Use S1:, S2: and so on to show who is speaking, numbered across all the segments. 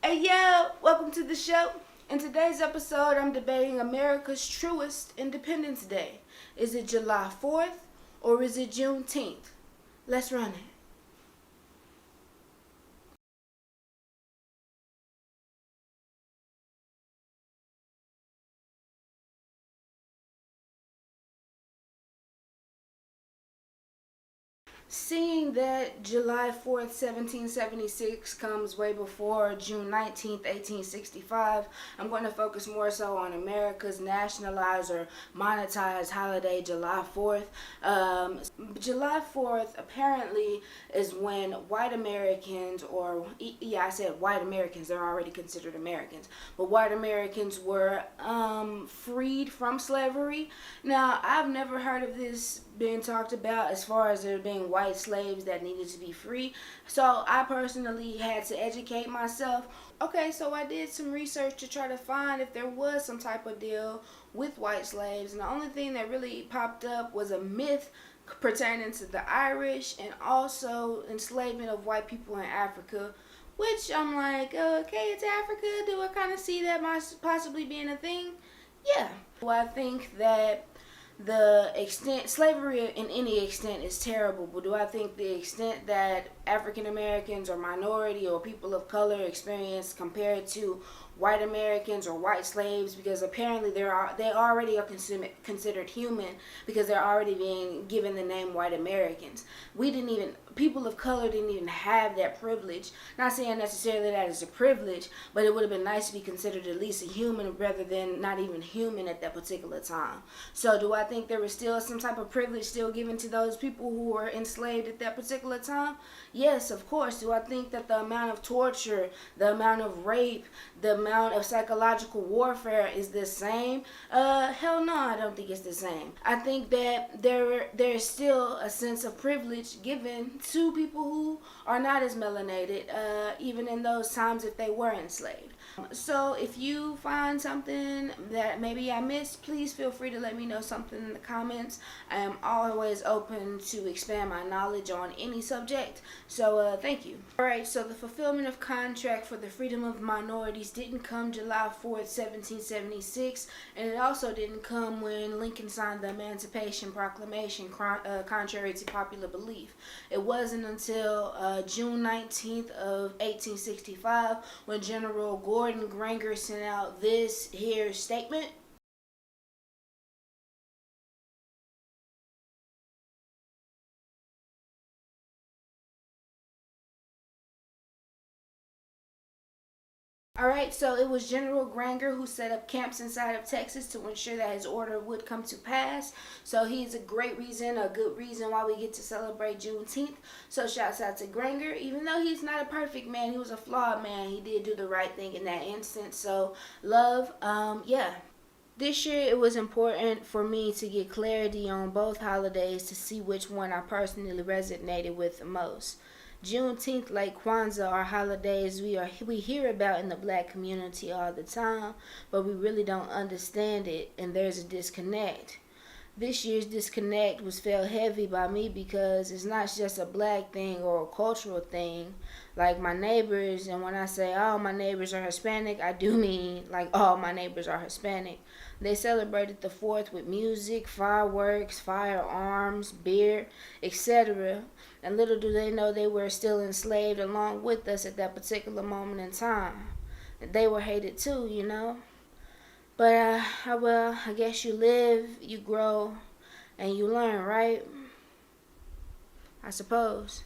S1: Hey yo, welcome to the show. In today's episode, I'm debating America's truest Independence Day. Is it July 4th or is it Juneteenth? Let's run it. Seeing that July 4th, 1776 comes way before June 19th, 1865, I'm going to focus more so on America's nationalized or monetized holiday, July 4th. July 4th apparently is when white Americans, I said white Americans, they're already considered Americans, but white Americans were freed from slavery. Now, I've never heard of this being talked about as far as there being white slaves that needed to be free. So I personally had to educate myself. Okay, so I did some research to try to find if there was some type of deal with white slaves, and the only thing that really popped up was a myth pertaining to the Irish and also enslavement of white people in Africa, which I'm like, okay, it's Africa. Do I kind of see that possibly being a thing? Yeah. Well, I think that the extent slavery in any extent is terrible, but do I think the extent that African Americans or minority or people of color experience compared to white Americans or white slaves, because apparently they already are considered human because they're already being given the name white Americans. People of color didn't even have that privilege. Not saying necessarily that is a privilege, but it would have been nice to be considered at least a human rather than not even human at that particular time. So do I think there was still some type of privilege still given to those people who were enslaved at that particular time? Yes, of course. Do I think that the amount of torture, the amount of rape, the amount of psychological warfare is the same? Hell no, I don't think it's the same. I think that there's still a sense of privilege given to people who are not as melanated, even in those times if they were enslaved. So if you find something that maybe I missed, please feel free to let me know something in the comments. I am always open to expand my knowledge on any subject. So thank you. Alright, so the fulfillment of contract for the freedom of minorities didn't come July 4th, 1776, and it also didn't come when Lincoln signed the Emancipation Proclamation, contrary to popular belief. It wasn't until June 19th of 1865 when General Gordon Granger sent out this here statement. Alright, so it was General Granger who set up camps inside of Texas to ensure that his order would come to pass. So he's a good reason why we get to celebrate Juneteenth. So shouts out to Granger. Even though he's not a perfect man, he was a flawed man. He did do the right thing in that instance. So love, yeah. This year it was important for me to get clarity on both holidays to see which one I personally resonated with the most. Juneteenth, like Kwanzaa, are holidays we hear about in the black community all the time, but we really don't understand it, and there's a disconnect. This year's disconnect was felt heavy by me because it's not just a black thing or a cultural thing. Like my neighbors, and when I say all my neighbors are Hispanic, I do mean like all my neighbors are Hispanic. They celebrated the 4th with music, fireworks, firearms, beer, etc. And little do they know they were still enslaved along with us at that particular moment in time. They were hated too, you know. But, I guess you live, you grow, and you learn, right? I suppose.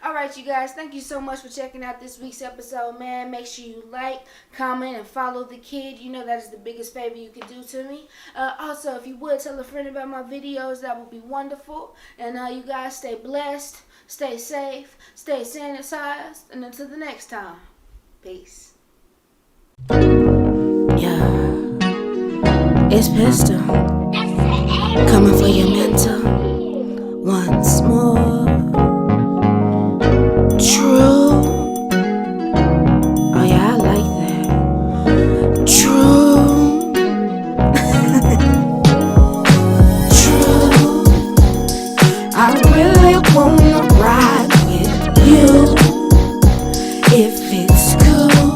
S1: Alright, you guys, thank you so much for checking out this week's episode, man. Make sure you like, comment, and follow the kid. You know that is the biggest favor you could do to me. Also, if you would tell a friend about my videos, that would be wonderful. And you guys stay blessed, stay safe, stay sanitized, and until the next time, peace. Yeah, it's Psstol, coming for your mental once more. True. Oh yeah, I like that. True. True. I really wanna ride with you if it's cool.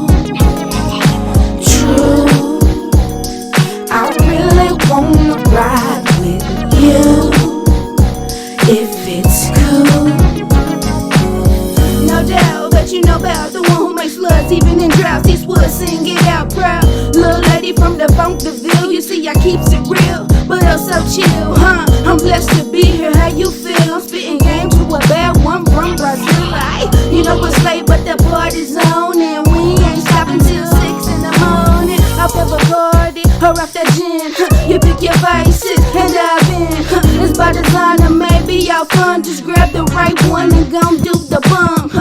S2: floods, even in droughts. These woods sing it out proud. Little lady from the Funkaville, you see I keeps it real, but I'm so chill, huh? I'm blessed to be here. How you feel? I'm spitting game to a bad one from Brazil. You know it's late, but the party's on, and we ain't stopping till 6 in the morning. Off of a party or off that gin, you pick your vices and dive in. It's by design, or maybe y'all fun. Just grab the right one and gon' do the bump.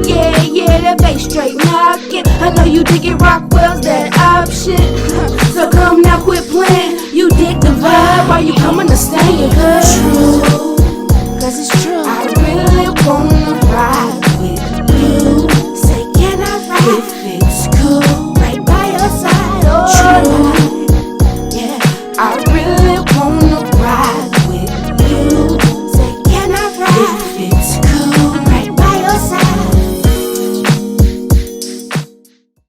S2: Yeah, that bass straight knockin'. I know you dig it, Rockwell.